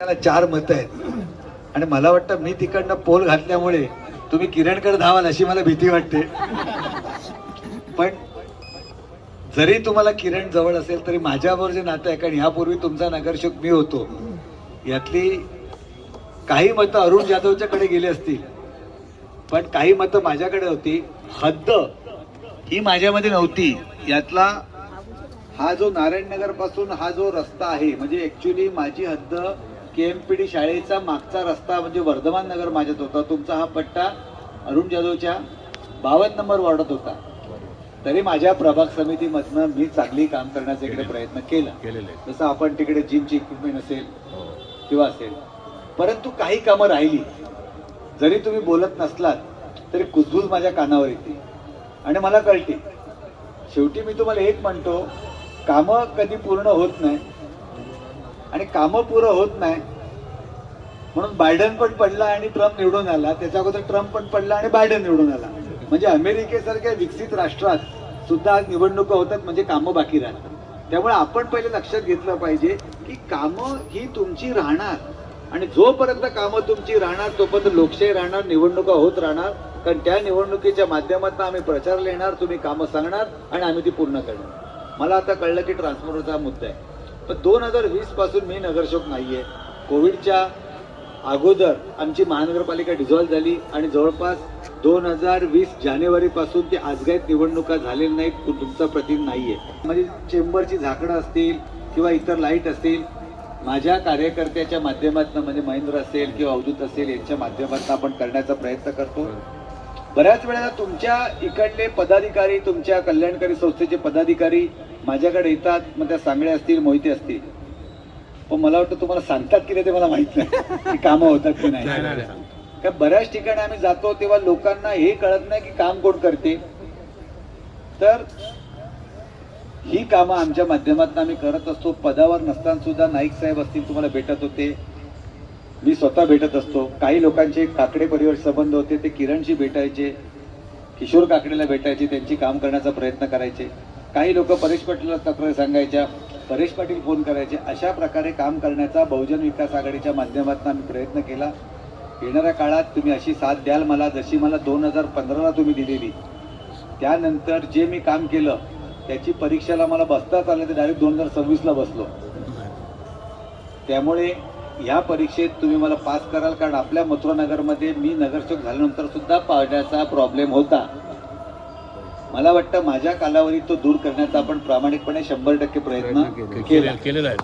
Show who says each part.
Speaker 1: त्याला 4 मतं आहेत आणि मला वाटतं मी तिकडनं पोल घातल्यामुळे तुम्ही किरणकडे धावाल अशी मला भीती वाटते. पण जरी तुम्हाला किरण जवळ असेल तरी माझ्याबरोबर जे नातं आहे, कारण ह्यापूर्वी तुमचा नगरसेवक मी होतो, यातली काही मतं अरुण जाधवच्याकडे गेली असतील पण काही मतं माझ्याकडे होती. हद्द ही माझ्यामध्ये नव्हती. यातला हा जो नारायणनगर पासून हा जो रस्ता आहे, म्हणजे ऍक्च्युली माझी हद्द केएमपीडी शाळेचा मागचा रस्ता म्हणजे वर्धमान नगर माझ्यात होता. तुमचा हा पट्टा अरुण जाधवच्या 52 नंबर वॉर्डात होता. तरी माझ्या प्रभाग समितीमधनं मी चांगली काम करण्याचा इकडे प्रयत्न केला. जसं आपण तिकडे जिमची इक्विपमेंट असेल किंवा असेल, परंतु काही कामं राहिली. जरी तुम्ही बोलत नसलात तरी कुजबूज माझ्या कानावर येते आणि मला कळते. शेवटी मी तुम्हाला एक म्हणतो, कामं कधी पूर्ण होत नाही आणि कामं पूर्ण होत नाही म्हणून बायडन पण पडला आणि ट्रम्प निवडून आला. त्याच्या अगोदर ट्रम्प पण पडला आणि बायडन निवडून आला. म्हणजे अमेरिकेसारख्या विकसित राष्ट्रात सुद्धा आज निवडणुका होतात, म्हणजे कामं बाकी राहतात. त्यामुळे आपण पहिले लक्षात घेतलं पाहिजे की कामं ही तुमची राहणार आणि जोपर्यंत कामं तुमची राहणार तोपर्यंत लोकशाही राहणार, निवडणुका होत राहणार. कारण त्या निवडणुकीच्या माध्यमातून आम्ही प्रचारला येणार, तुम्ही कामं सांगणार आणि आम्ही ती पूर्ण करणार. मला आता कळलं की ट्रान्सफॉर्मरचा मुद्दा आहे. पण 2020 पासून मी नगरसेवक नाहीये. कोविडच्या अगोदर आमची महानगरपालिका डिझॉल्व्ह झाली आणि जवळपास 2020 जानेवारी पासून ती आजगायत निवडणुका झालेल्या नाहीत. तुमचा प्रतिनिधी नाहीये. म्हणजे चेंबरची झाकडं असतील किंवा इतर लाईट असतील, माझ्या कार्यकर्त्याच्या माध्यमातून म्हणजे महेंद्र असेल किंवा अवधूत असेल यांच्या माध्यमातून आपण करण्याचा प्रयत्न करतो. बऱ्याच वेळेला तुमच्या इकडले पदाधिकारी, तुमच्या कल्याणकारी संस्थेचे पदाधिकारी माझ्याकडे येतात. मग त्या सांगळे असतील, मोहिते असतील, पण मला वाटतं तुम्हाला सांगतात की नाही ते मला माहित नाही की कामं होतात की नाही. कारण बऱ्याच ठिकाणी आम्ही जातो तेव्हा लोकांना हे कळत नाही की काम कोण करते. तर ही कामं आमच्या माध्यमातून आम्ही करत असतो. पदावर नसताना सुद्धा नाईक साहेब असतील, तुम्हाला भेटत होते, मी स्वतः भेटत असतो. काही लोकांचे काकडे परिवार संबंध होते, ते किरणशी भेटायचे, किशोर काकडेला भेटायचे, त्यांची काम करण्याचा प्रयत्न करायचे. काही लोक परेश पाटीलला तक्रार सांगायच्या, परेश पाटील फोन करायचे. अशा प्रकारे काम करण्याचा बहुजन विकास आघाडीच्या माध्यमातून आम्ही प्रयत्न केला. येणाऱ्या काळात तुम्ही अशी साथ द्याल मला, जशी मला 2015ला तुम्ही दिलेली. त्यानंतर जे मी काम केलं त्याची परीक्षेला मला बसताच आलं, तर डायरेक्ट 2026ला बसलो. त्यामुळे या परीक्षेत तुम्ही मला पास कराल, कारण आपल्या मथुरानगरमध्ये मी नगरसेवक झाल्यानंतर सुद्धा पाण्याचा प्रॉब्लेम होता. मला वाटतं माझ्या कालावधीत तो दूर करण्याचा आपण प्रामाणिकपणे 100% प्रयत्न केलेला आहे.